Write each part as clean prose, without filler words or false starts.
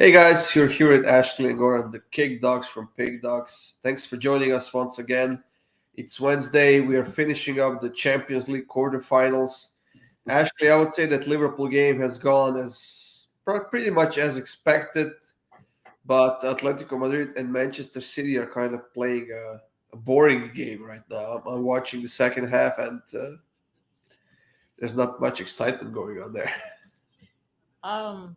Hey guys, you're here with Ashley and Goran, the Kickdawgz from Pigdogs. Thanks for joining us once again. It's Wednesday. We are finishing up the Champions League quarterfinals. Ashley, I would say that Liverpool game has gone as pretty much as expected, but Atletico Madrid and Manchester City are kind of playing a boring game right now. I'm watching the second half, and there's not much excitement going on there. Um,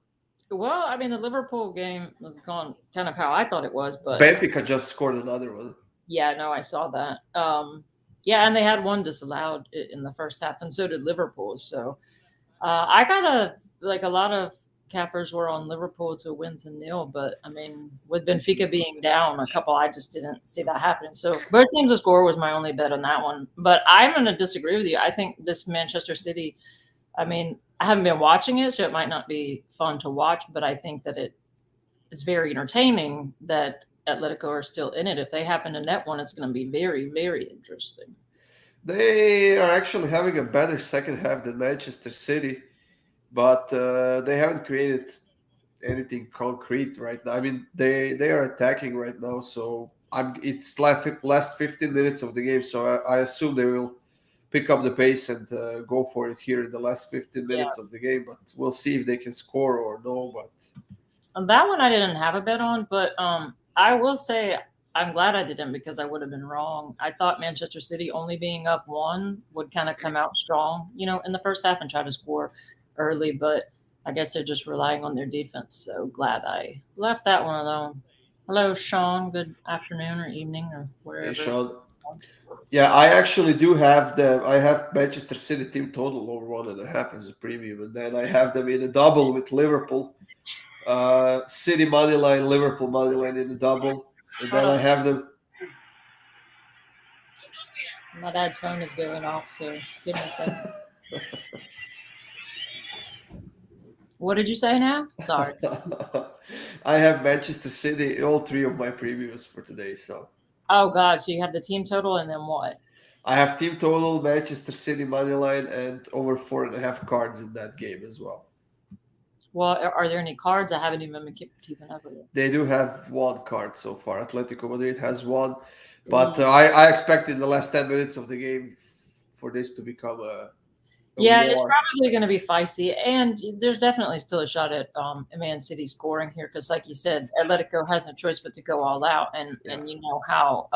well, I mean, the Liverpool game was gone kind of how I thought it was, but Benfica just scored another one. yeah, no, I saw that. Yeah, and they had one disallowed in the first half, and so did Liverpool. So I got a lot of cappers were on Liverpool to win to nil, but I mean, with Benfica being down a couple, I just didn't see that happening. So both teams to score was my only bet on that one. But I'm going to disagree with you. I think this Manchester City. I mean, I haven't been watching it, so it might not be fun to watch, but I think that it is very entertaining that Atletico are still in it. If they happen to net one, it's going to be very, very interesting. They are actually having a better second half than Manchester City, but they haven't created anything concrete right now. I mean, they are attacking right now, so it's last 15 minutes of the game, so I assume they will pick up the pace and go for it here in the last 15 Yeah. minutes of the game. But we'll see if they can score or no. But That one I didn't have a bet on, but I will say I'm glad I didn't because I would have been wrong. I thought Manchester City only being up one would kind of come out strong, in the first half and try to score early, but I guess they're just relying on their defense. So glad I left that one alone. Hello, Sean. Good afternoon or evening or hey, wherever. Sean, yeah, I actually do have them. I have Manchester City team total over 1.5 as a premium, and then I have them in a double with Liverpool. City money line, Liverpool money line in the double, and Hold then I on. have them. My dad's phone is going off, so give me a second. What did you say now? Sorry. I have Manchester City, all three of my previews for today. So Oh, God. So you have the team total and then what? I have team total, Manchester City money line, and over 4.5 cards in that game as well. Well, are there any cards? I haven't even been keeping up with it. They do have one card so far. Atletico Madrid has one, but Mm. I expect in the last 10 minutes of the game for this to become a Yeah, it's war. probably going to be feisty, and there's definitely still a shot at Man City scoring here because, like you said, Atletico has no choice but to go all out, and Yeah, and you know how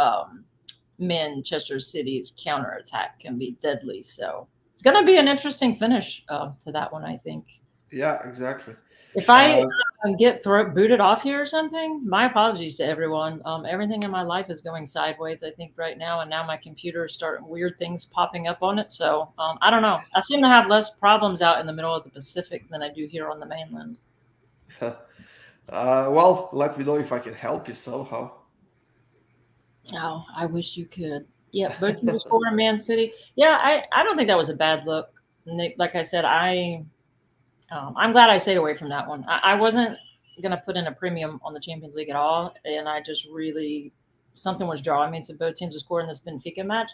Manchester City's counterattack can be deadly. So it's going to be an interesting finish to that one, I think. yeah, exactly. If I Uh, get booted off here or something, my apologies to everyone. Everything in my life is going sideways, I think, right now, and now my computer is starting weird things popping up on it. So I don't know. I seem to have less problems out in the middle of the Pacific than I do here on the mainland. well, let me know if I can help you somehow. Oh, I wish you could. Yep, both teams score in Man City. Yeah, I don't think that was a bad look. Nick, like I said, I'm glad I stayed away from that one. I wasn't gonna put in a premium on the Champions League at all, and I just really something was drawing me to both teams to score in this Benfica match.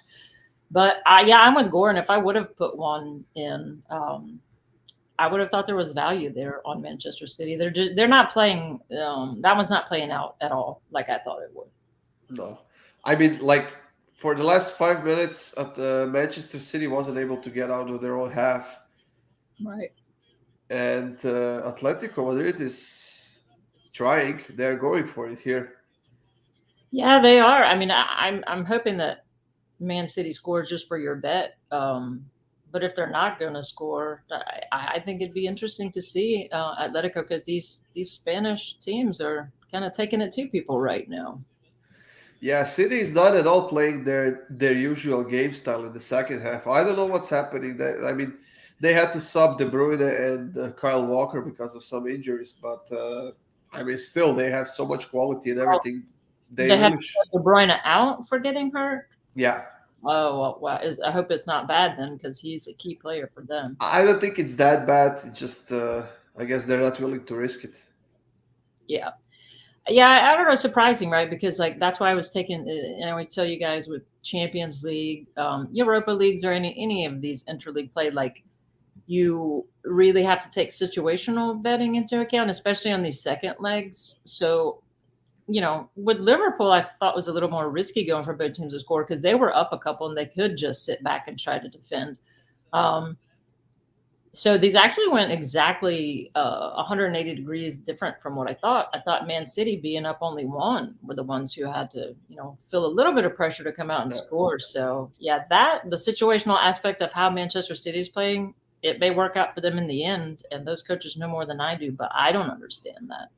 But yeah, I'm with Goran. If I would have put one in, I would have thought there was value there on Manchester City. They're not playing. That one's not playing out at all like I thought it would. No, I mean, like for the last 5 minutes, Manchester City wasn't able to get out of their own half, Right. and Atletico Madrid is trying. They're going for it here. Yeah, they are. I mean, I'm hoping that Man City scores just for your bet. But if they're not going to score, I think it'd be interesting to see Atletico because these Spanish teams are kind of taking it to people right now. Yeah, City is not at all playing their usual game style in the second half. I don't know what's happening. I mean, they had to sub De Bruyne and Kyle Walker because of some injuries, but I mean, still they have so much quality and Oh, everything. They they have really, to shut De Bruyne out for getting hurt. yeah. Oh well, I hope it's not bad then because he's a key player for them. I don't think it's that bad. It's just, I guess they're not willing to risk it. Yeah. Yeah, I don't know. Surprising, right? Because like that's why I was taking. And I always tell you guys with Champions League, Europa leagues, or any of these interleague play, like you really have to take situational betting into account, especially on these second legs. So, with Liverpool, I thought was a little more risky going for both teams to score because they were up a couple and they could just sit back and try to defend. So these actually went exactly 180 degrees different from what I thought. I thought Man City being up only one were the ones who had to, feel a little bit of pressure to come out and score. So yeah, the situational aspect of how Manchester City is playing, it may work out for them in the end. And those coaches know more than I do, but I don't understand that.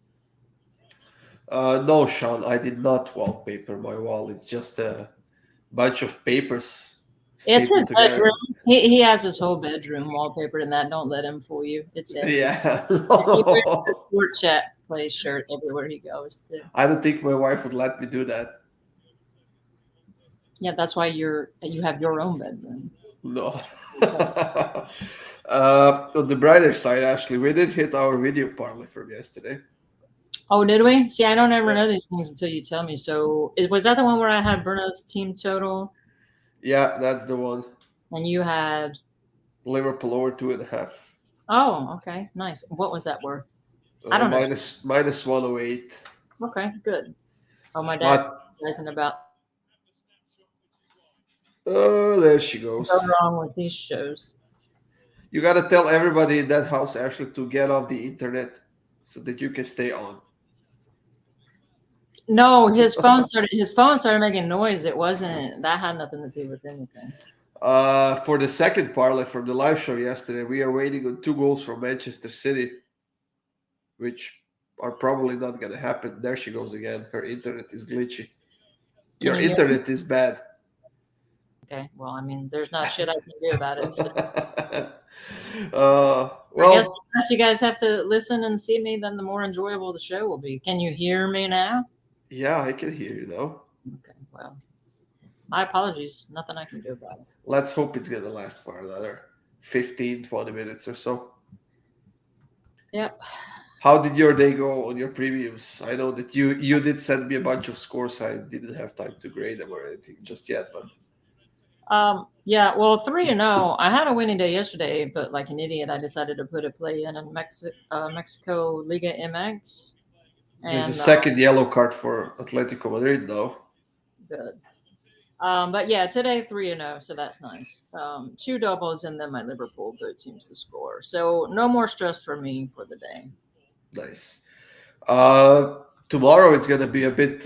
No, Sean, I did not wallpaper my wall. It's just a bunch of papers. It's his together. bedroom. He has his whole bedroom wallpapered in that. Don't let him fool you. It's it. Yeah. He wears the Sport Chat play shirt everywhere he goes to. I don't think my wife would let me do that. Yeah, that's why you have your own bedroom. No. On the brighter side, Ashley, we did hit our video parlay from yesterday. Oh, did we? See, I don't ever know these things until you tell me. So, was that the one where I had Bruno's team total? Yeah, that's the one. And you had Liverpool over 2.5. Oh, okay, nice. What was that worth? I don't know. Minus 108. Okay, good. Oh, my dad's realizing about. Oh, there she goes. What's wrong with these shows? You gotta tell everybody in that house, Ashley, to get off the internet so that you can stay on. No, his phone started making noise. It wasn't that had nothing to do with anything. For the second parlay from the live show yesterday, we are waiting on 2 goals from Manchester City, which are probably not going to happen. There she goes again. Her internet is glitchy. Your internet is bad. Okay, well, I mean, there's not shit I can do about it. So. Well, I guess unless you guys have to listen and see me, then the more enjoyable the show will be. Can you hear me now? Yeah, I can hear you now. Okay, well, my apologies. Nothing I can do about it. Let's hope it's going to last for another 15, 20 minutes or so. Yep. How did your day go on your previews? I know that you did send me a bunch of scores. I didn't have time to grade them or anything just yet, but... Yeah, well, 3-0. I had a winning day yesterday, but like an idiot, I decided to put a play in Mexico Liga MX. There's a second yellow card for Atletico Madrid, though. Good. But yeah, today 3-0, so that's nice. 2 doubles and then my Liverpool both teams to score. So no more stress for me for the day. Nice. Tomorrow it's gonna be a bit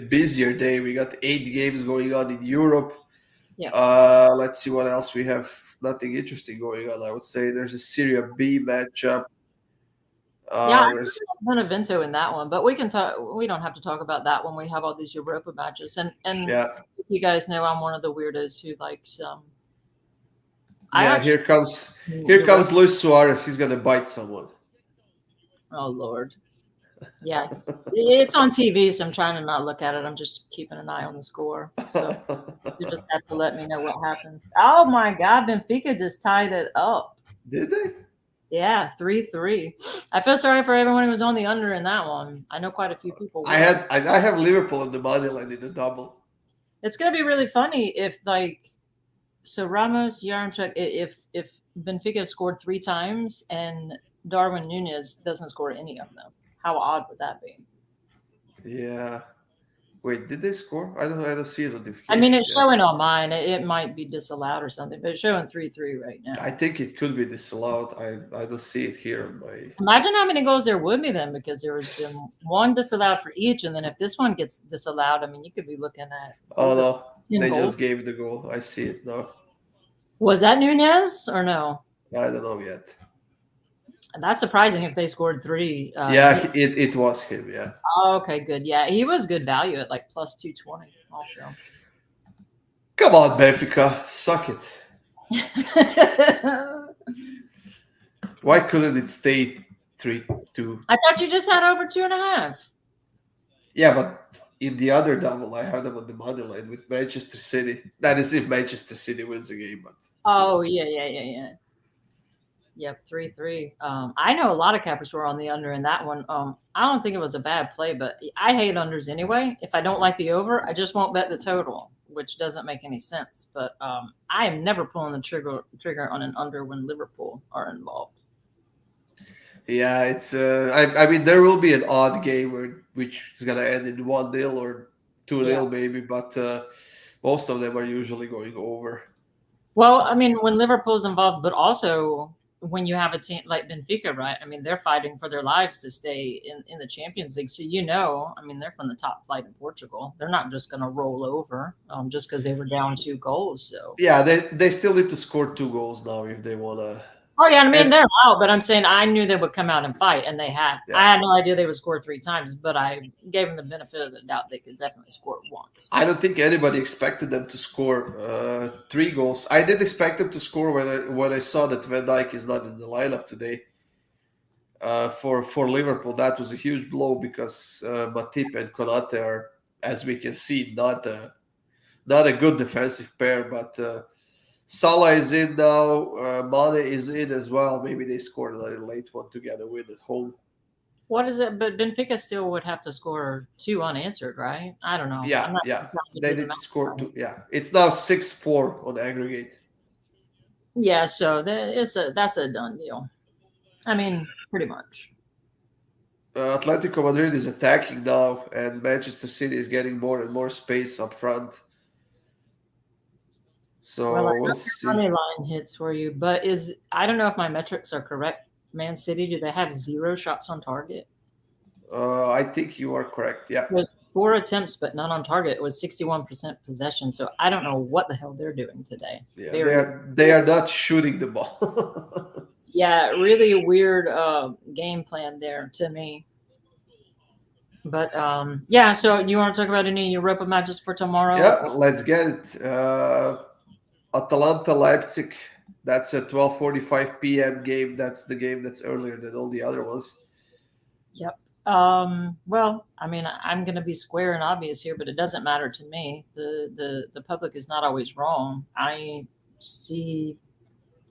busier day. We got 8 games going on in Europe. Yeah. Let's see what else we have. Nothing interesting going on, I would say. There's a Serie B matchup. There's Benevento in that one, but we can talk. We don't have to talk about that when we have all these Europa matches. And you guys know I'm one of the weirdos who likes. Here comes Luis Suarez. He's gonna bite someone. Oh Lord. Yeah, it's on TV, so I'm trying to not look at it. I'm just keeping an eye on the score. So you just have to let me know what happens. Oh my God, Benfica just tied it up. Did they? Yeah, 3-3. I feel sorry for everyone who was on the under in that one. I know quite a few people. I have Liverpool on the money line in the double. It's gonna be really funny if Ramos, Yaremchuk, if Benfica scored 3 times and Darwin Núñez doesn't score any of them. How odd would that be? Yeah. Wait, did they score? I don't see a notification. I mean, it's showing on mine. It might be disallowed or something, but it's showing 3-3 right now. I think it could be disallowed. I don't see it here on my. Imagine how many goals there would be then, because there was been 1 disallowed for each, and then if this one gets disallowed, I mean, you could be looking at. Oh no, they just gave the goal. I see it now. Was that Núñez or no? I don't know yet. That's surprising if they scored 3. It was him. Yeah. Oh, okay, good. Yeah, he was good value at like plus 220. Also. Come on, Benfica, suck it. Why couldn't it stay 3-2? I thought you just had over 2.5. Yeah, but in the other double, I had them on the money line with Manchester City. That is if Manchester City wins the game, but. Oh yeah. Yep, 3-3. I know a lot of cappers were on the under in that one. I don't think it was a bad play, but I hate unders anyway. If I don't like the over, I just won't bet the total. which doesn't make any sense. But I am never pulling the trigger on an under when Liverpool are involved. Yeah, it's. I mean, there will be an odd game which is gonna end in 1-0 or 2-0 Yeah. maybe, but most of them are usually going over. Well, I mean, when Liverpool's involved, but also when you have a team like Benfica, right? I mean, they're fighting for their lives to stay in the Champions League. So, I mean, they're from the top flight in Portugal. They're not just going to roll over just because they were down 2 goals. So, Yeah, they still need to score 2 goals now if they wanna. oh yeah, I mean And they're out, but I'm saying I knew they would come out and fight, and they had. yeah, I had no idea they would score 3 times, but I gave them the benefit of the doubt they could definitely score once. I don't think anybody expected them to score 3 goals. I did expect them to score when I saw that Van Dijk is not in the lineup today. For Liverpool, that was a huge blow because Matip and Konate are, as we can see, not a good defensive pair. But Salah is in now. Mane is in as well. Maybe they scored another late one to get a win at home. What is it? But Benfica still would have to score 2 unanswered, right? I don't know. I'm Yeah, not yeah. trying to They do the did math score right. two. Yeah, it's now 6-4 on aggregate. Yeah, so that's a done deal. I mean, pretty much. Atletico Madrid is attacking now, and Manchester City is getting more and more space up front. Well, I So we'll got your see. money line hits for you, but I don't know if my metrics are correct. Man City, do they have 0 shots on target? I think you are correct. Yeah, There's 4 attempts, but none on target. It was 61% possession. So I don't know what the hell they're doing today. yeah. They Very, are they are not shooting the ball. yeah, really weird game plan there to me. But yeah, so you want to talk about any Europa matches for tomorrow? Yeah, let's get it. Atalanta Leipzig. That's a 12:45 p.m. game. That's the game that's earlier than all the other ones. Yep. Well, I mean, I'm going to be square and obvious here, but it doesn't matter to me. The public is not always wrong. I see.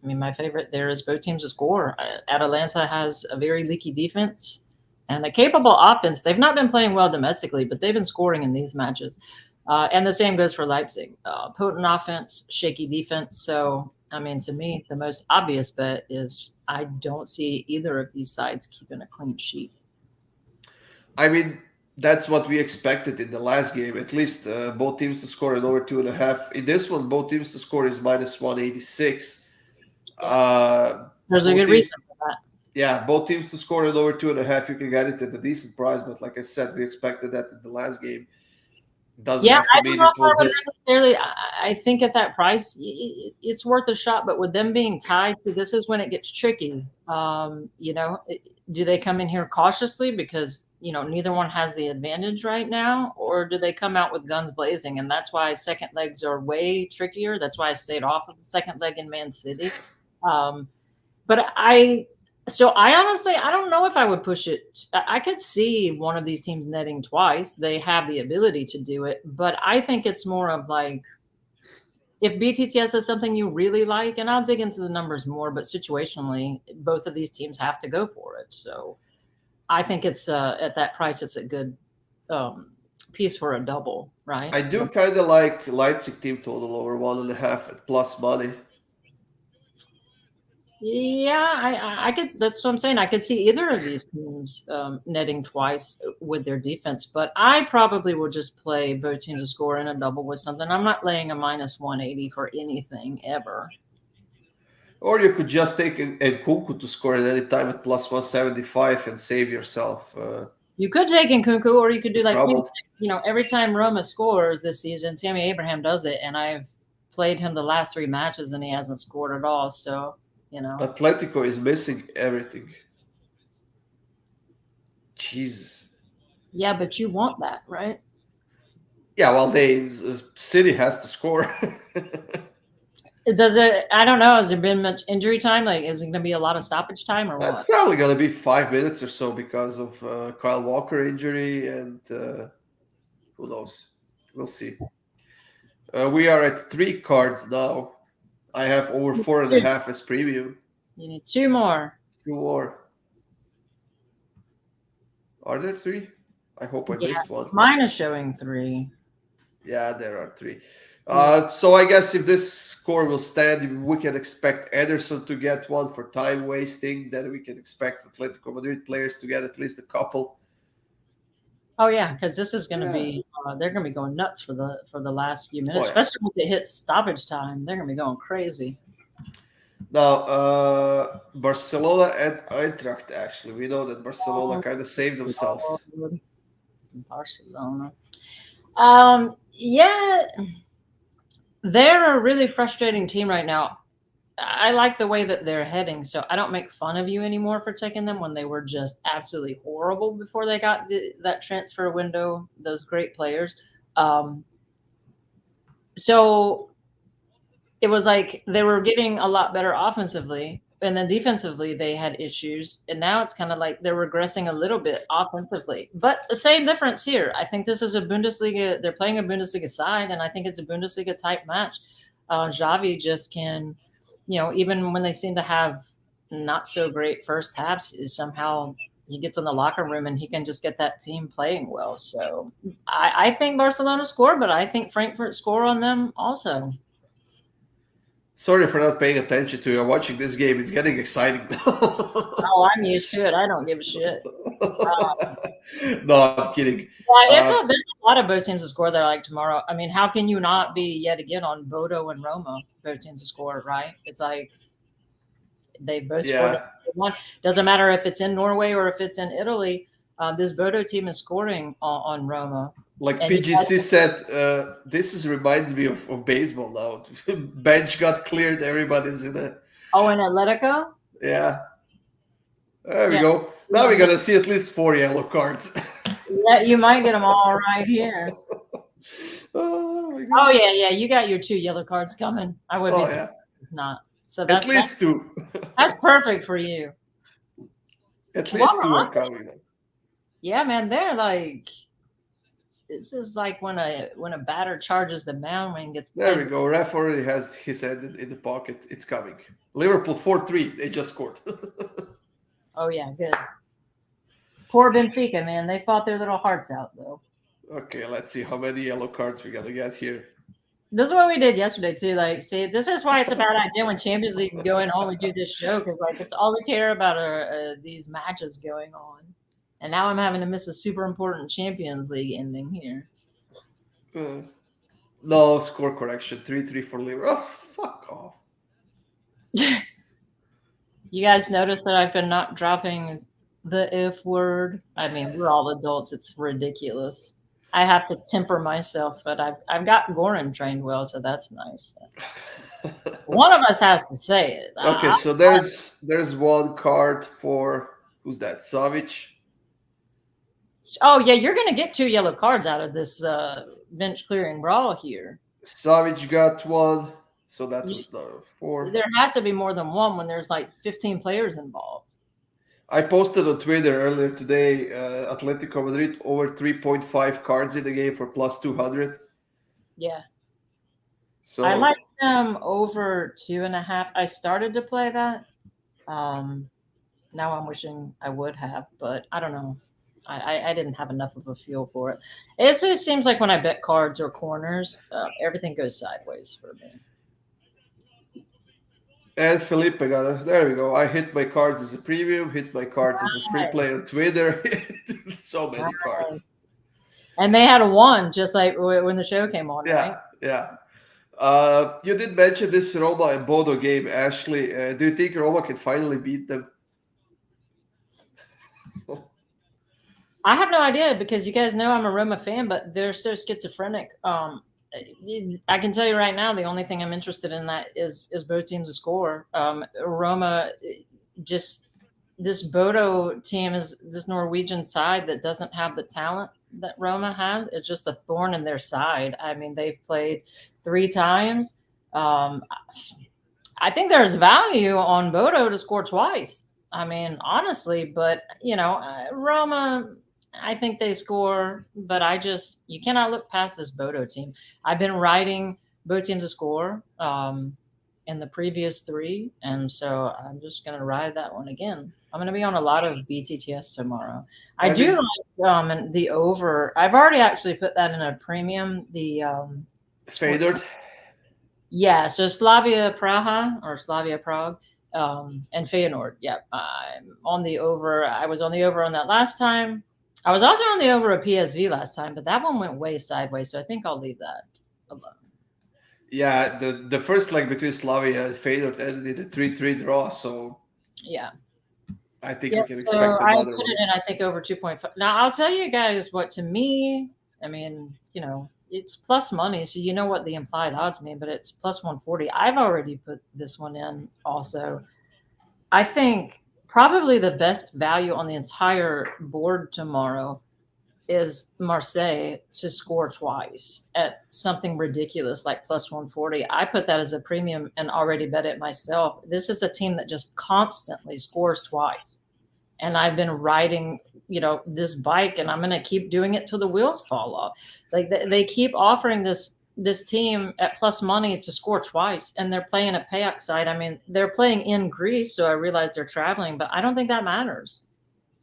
I mean, my favorite there is both teams to score. Atalanta has a very leaky defense and a capable offense. They've not been playing well domestically, but they've been scoring in these matches. And the same goes for Leipzig. Potent offense, shaky defense. So, I mean, to me, the most obvious bet is I don't see either of these sides keeping a clean sheet. I mean, that's what we expected in the last game. At least both teams to score in over 2.5. In this one, both teams to score is -186. There's a Both good teams, reason for that. yeah, both teams to score in over 2.5. You can get it at a decent price, but like I said, we expected that in the last game. Doesn't Yeah, have to I don't mean know it if I will would hit. necessarily. I think at that price, it's worth a shot. But with them being tied, see, this is when it gets tricky. Do they come in here cautiously because neither one has the advantage right now, or do they come out with guns blazing? And that's why second legs are way trickier. That's why I stayed off of the second leg in Man City. But I honestly, I don't know if I would push it. I could see one of these teams netting twice. They have the ability to do it, but I think it's more of like if BTTS is something you really like, and I'll dig into the numbers more, but situationally, both of these teams have to go for it. So I think it's at that price, it's a good piece for a double, right? I do kind of like Leipzig team total over 1.5 at plus money. Yeah, I could. That's what I'm saying. I could see either of these teams netting twice with their defense, but I probably will just play both teams to score in a double with something. I'm not laying a -180 for anything ever. Or you could just take Nkunku to score at any time at plus 175 and save yourself You could take Nkunku, or you could do the like trouble. every time Roma scores this season, Tammy Abraham does it, and I've played him the last 3 matches, and he hasn't scored at all. So Atletico is missing everything. Jesus. yeah, but you want that, right? Yeah, well, City has to score. Does it? I don't know. Has there been much injury time? Like, is it going to be a lot of stoppage time or It's what? probably going to be 5 minutes or so because of Kyle Walker injury and who knows. We'll see. We are at 3 cards now. I have over 4.5 as premium. You need 2 more. 2 more. Are there 3? I hope I Yeah, missed one. mine is showing 3. Yeah, there are 3. So I guess if this score will stand, we can expect Ederson to get one for time wasting. Then we can expect Atletico Madrid players to get at least a couple. Oh yeah, because this is going to Yeah. be they're going to be going nuts for the last few minutes, Oh, yeah. especially once it hits stoppage time. They're going to be going crazy. Now, Barcelona and Eintracht. Actually, we know that Barcelona kind of saved themselves. Barcelona. Yeah, they're a really frustrating team right now. I like the way that they're heading, so I don't make fun of you anymore for taking them when they were just absolutely horrible before they got that transfer window, those great players. So it was like they were getting a lot better offensively, and then defensively they had issues, and now it's kind of like they're regressing a little bit offensively. But the same difference here. I think this is a Bundesliga. They're playing a Bundesliga side, and I think it's a Bundesliga type match. Xavi just can, even when they seem to have not so great first halves, somehow he gets in the locker room and he can just get that team playing well. So I think Barcelona score, but I think Frankfurt score on them also. Sorry for not paying attention to you. I'm watching this game. It's getting exciting now. Oh, I'm used to it. I don't give a shit. No, I'm kidding. There's a lot of both teams to score there like tomorrow. I mean, how can you not be yet again on Bodo and Roma, both teams to score, right? It's like they both scored one. Doesn't matter if it's in Norway or if it's in Italy. This Bodo team is scoring on Roma. Like PGC said, this reminds me of baseball now. Bench got cleared. Everybody's in a... Oh, in Atletico? Yeah. There we go. Now we're going to see at least 4 yellow cards. Yeah, you might get them all right here. Oh, yeah. You got your 2 yellow cards coming. I would be surprised if not. So that's at least 2. That's perfect for you. At least 2 are coming. Yeah, man, they're like... This is like when a batter charges the mound when he gets... There we go. Ref already has his head in the pocket. It's coming. Liverpool 4-3. They just scored. Oh, yeah, good. Poor Benfica, man. They fought their little hearts out, though. Okay, let's see how many yellow cards we got to get here. This is what we did yesterday, too. Like, see, this is why it's a bad idea when Champions League go in on we do this show, because, like, it's all we care about are these matches going on. And now I'm having to miss a super important Champions League ending here. No, score correction. 3-3 for Liverpool. Oh, fuck off. You guys notice that I've been not dropping the F word? I mean, we're all adults. It's ridiculous. I have to temper myself, but I've got Goran trained well, so that's nice. One of us has to say it. Okay, so there's one card for... Who's that? Savic? Oh, yeah, you're going to get 2 yellow cards out of this bench clearing brawl here. Savage got 1, so that was 4. There has to be more than 1 when there's like 15 players involved. I posted on Twitter earlier today, Atletico Madrid over 3.5 cards in the game for plus 200. Yeah. So I like them over 2.5. I started to play that. Now I'm wishing I would have, but I don't know. I didn't have enough of a feel for it. It seems like when I bet cards or corners, everything goes sideways for me. And Felipe got it. There we go. I hit my cards as a premium, hit my cards as a free play on Twitter. So many cards. And they had a 1 just like when the show came on, right? Yeah. You did mention this Roma and Bodo game, Ashley. Do you think Roma can finally beat them? I have no idea because you guys know I'm a Roma fan, but they're so schizophrenic. I can tell you right now, the only thing I'm interested in that is both teams to score. Roma, just this Bodo team is this Norwegian side that doesn't have the talent that Roma has. It's just a thorn in their side. I mean, they've played 3 times. I think there's value on Bodo to score twice. I mean, honestly, but Roma, I think they score, but you cannot look past this Bodo team. I've been riding both teams to score in the previous 3, and so I'm just going to ride that one again. I'm going to be on a lot of BTTS tomorrow. I do like the over. I've already actually put that in a premium. The Feyenoord. Yeah, so Slavia Prague, and Feyenoord. Yep, I'm on the over. I was on the over on that last time. I was also on the over at PSV last time, but that one went way sideways, so I think I'll leave that alone. Yeah, the first leg between Slavia and Feyenoord ended in a 3-3 draw, so Yeah. I think Yeah, we can so expect I another put one. it in, I think, over 2.5. Now, I'll tell you guys what, to me, I mean, it's plus money, so you know what the implied odds mean, but it's plus 140. I've already put this one in also. I think probably the best value on the entire board tomorrow is Marseille to score twice at something ridiculous like plus 140. I put that as a premium and already bet it myself. This is a team that just constantly scores twice. And I've been riding, this bike, and I'm going to keep doing it till the wheels fall off. It's like they keep offering this team at plus money to score twice, and they're playing at Payak side. I mean, they're playing in Greece, so I realize they're traveling, but I don't think that matters.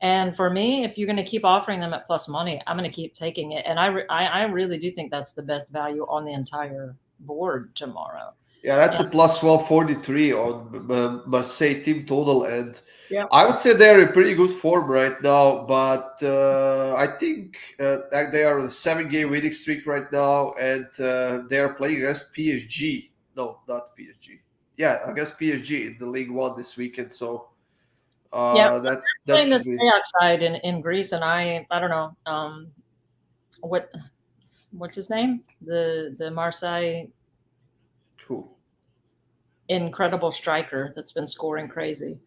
And for me, if you're going to keep offering them at plus money, I'm going to keep taking it. And I really do think that's the best value on the entire board tomorrow. Yeah, that's a plus 143 on Marseille team total, and Yeah. I would say they're in pretty good form right now. But I think that they are on a 7-game winning streak right now, and they are playing against PSG. No, not PSG. Yeah, against PSG in the League One this weekend. So Yeah, that playing should this be outside in Greece, and I don't know what's his name, the Marseille cool. incredible striker that's been scoring crazy.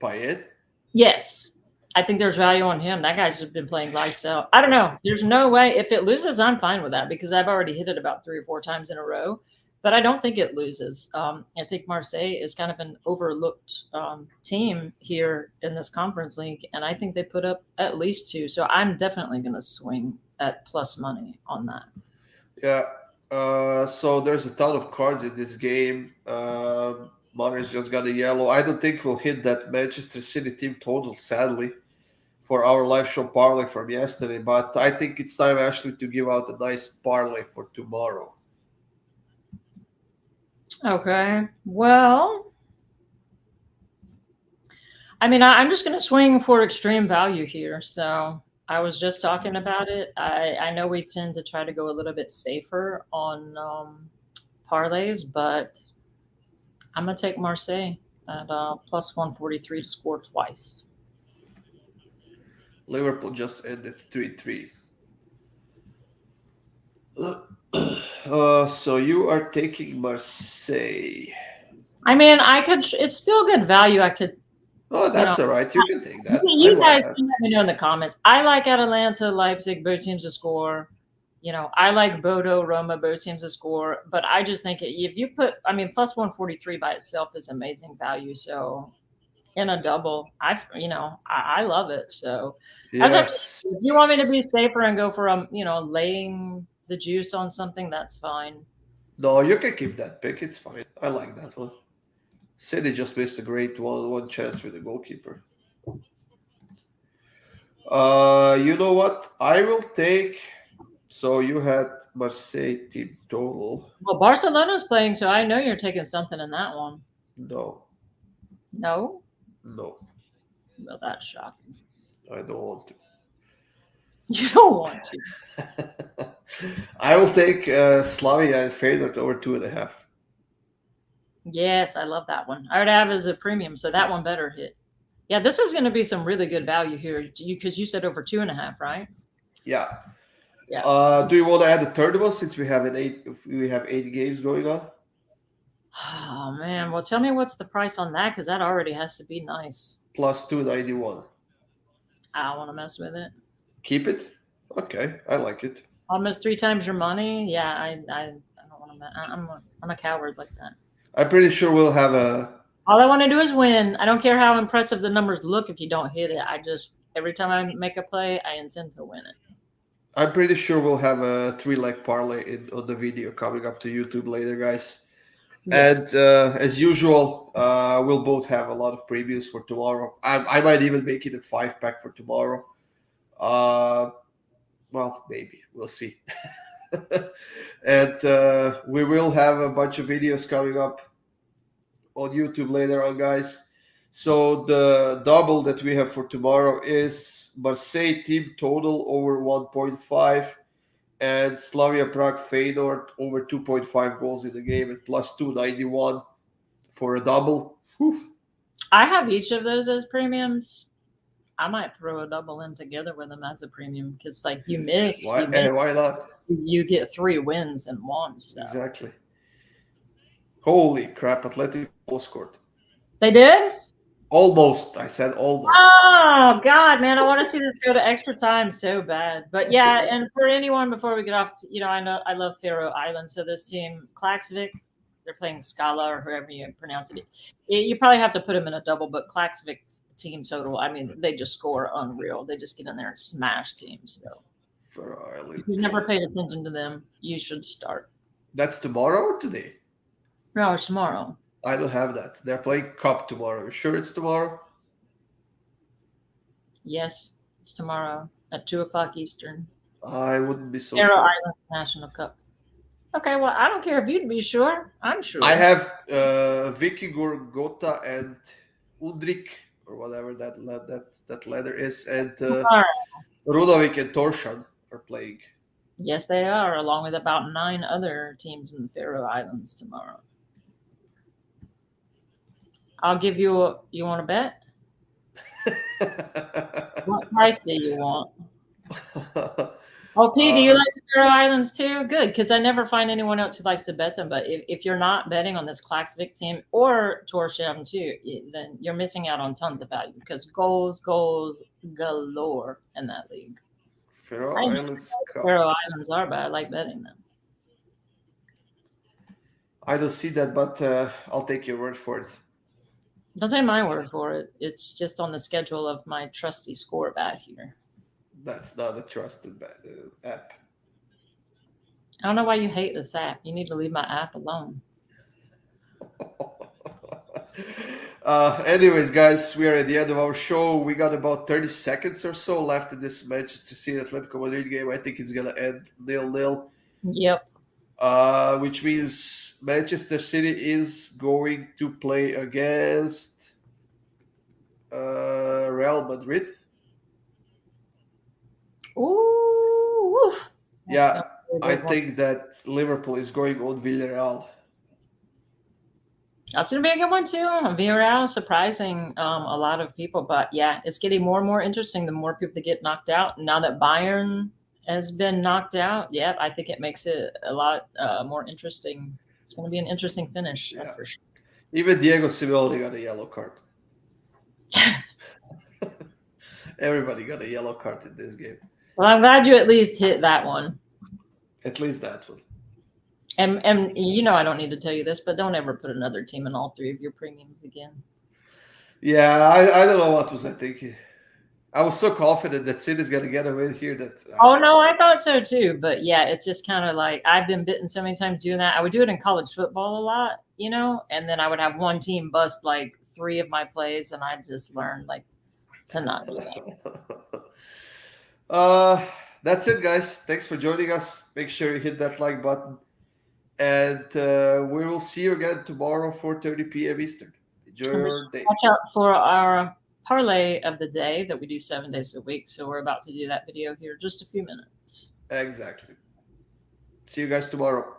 Payet. Yes, I think there's value on him. That guy's just been playing lights out. I don't know. There's no way if it loses, I'm fine with that because I've already hit it about 3 or 4 times in a row. But I don't think it loses. I think Marseille is kind of an overlooked team here in this conference league, and I think they put up at least 2. So I'm definitely going to swing at plus money on that. Yeah. So there's a ton of cards in this game. Manners just got a yellow. I don't think we'll hit that Manchester City team total, sadly, for our live show parlay from yesterday. But I think it's time, Ashley, to give out a nice parlay for tomorrow. Okay. Well, I mean, I'm just going to swing for extreme value here. So I was just talking about it. I know we tend to try to go a little bit safer on parlays, but I'm going to take Marseille at plus 143 to score twice. Liverpool just ended 3-3. So you are taking Marseille. I mean, it's still good value. I could. Oh, that's all right. You can take that. You I like guys that. can let me know in the comments. I like Atalanta, Leipzig, both teams to score. I like Bodo, Roma, both teams to score. But I just think if you plus 143 by itself is amazing value. So in a double, I love it. So Yes. if you want me to be safer and go for laying the juice on something, that's fine. No, you can keep that pick. It's fine. I like that one. City just missed a great one chance with the goalkeeper. You know what? I will take. So you had Marseille team total. Well, Barcelona's playing, so I know you're taking something in that one. No. No? No. Well, that's shocking. I don't want to. You don't want to. I will take Slavia and Feyenoord over 2.5. Yes, I love that one. I would have it as a premium, so that one better hit. Yeah, this is going to be some really good value here because you said over 2.5, right? Yeah. Yeah. Do you want to add a third one since we have 8 games going on? Oh man, well tell me what's the price on that because that already has to be nice. Plus 291. I don't want to mess with it. Keep it. Okay, I like it. Almost 3 times your money. Yeah, I don't want to. I'm a coward like that. I'm pretty sure we'll have a. All I want to do is win. I don't care how impressive the numbers look if you don't hit it. Every time I make a play, I intend to win it. I'm pretty sure we'll have a 3-leg parlay on the video coming up to YouTube later, guys. Yes. And as usual, we'll both have a lot of previews for tomorrow. I might even make it a 5-pack for tomorrow. Well, maybe. We'll see. And we will have a bunch of videos coming up on YouTube later on, guys. So the double that we have for tomorrow is Marseille team total over 1.5 and Slavia Prague Feyenoord over 2.5 goals in the game at plus 291 for a double. Whew. I have each of those as premiums. I might throw a double in together with them as a premium because, like, you miss, Why not? you get 3 wins in one. So. Exactly. Holy crap! Atletico scored. They did? Almost. I said almost. Oh God, man! I want to see this go to extra time so bad. But yeah, and for anyone before we get off, I know I love Faroe Islands. So this team, Klaksvik, they're playing Scala or however you pronounce it. You probably have to put them in a double, but Klaksvik's team total, I mean, they just score unreal. They just get in there and smash teams. So Faroe Islands. if you've never paid attention to them, you should start. That's tomorrow or today? No, it's tomorrow. I don't have that. They're playing Cup tomorrow. You sure it's tomorrow? Yes, it's tomorrow at 2:00 Eastern. I wouldn't be so Faroe sure. Islands National Cup. Okay, well, I don't care if you'd be sure. I'm sure. I have Vicky Gorgota and Udrik, or whatever that letter is, and Runovic and Torshan are playing. Yes, they are, along with about 9 other teams in the Faroe Islands tomorrow. I'll give you you want to bet? What price do you want? Oh, P, do you like the Faroe Islands too? Good, because I never find anyone else who likes to bet them. But if you're not betting on this Klaksvik team or Torshavn too, then you're missing out on tons of value because goals galore in that league. Faroe Islands Cup. Faroe Islands are, but I like betting them. I don't see that, but I'll take your word for it. Don't take my word for it. It's just on the schedule of my trusty score bat here. That's not a trusted app. I don't know why you hate this app. You need to leave my app alone. Anyways, guys, we are at the end of our show. We got about 30 seconds or so left in this Manchester City Atletico Madrid game. I think it's going to end 0-0. Yep. Which means Manchester City is going to play against Real Madrid. Ooh. Yeah, I think that Liverpool is going on Villarreal. That's going to be a good one, too. Villarreal surprising a lot of people. But, yeah, it's getting more and more interesting the more people that get knocked out. Now that Bayern has been knocked out, yeah, I think it makes it a lot more interesting. It's going to be an interesting finish. Yeah. For sure. Even Diego Simeone got a yellow card. Everybody got a yellow card in this game. Well, I'm glad you at least hit that one. At least that one. And I don't need to tell you this, but don't ever put another team in all 3 of your premiums again. Yeah, I don't know what was I thinking. I was so confident that City's going to get a win here that. Oh no, I thought so too. But yeah, it's just kind of like I've been bitten so many times doing that. I would do it in college football a lot, and then I would have one team bust like 3 of my plays, and I just learned to not do that. That's it, guys. Thanks for joining us. Make sure you hit that like button. And we will see you again tomorrow, 4:30 p.m. Eastern. Enjoy your day. Watch out for our parlay of the day that we do 7 days a week. So we're about to do that video here in just a few minutes. Exactly. See you guys tomorrow.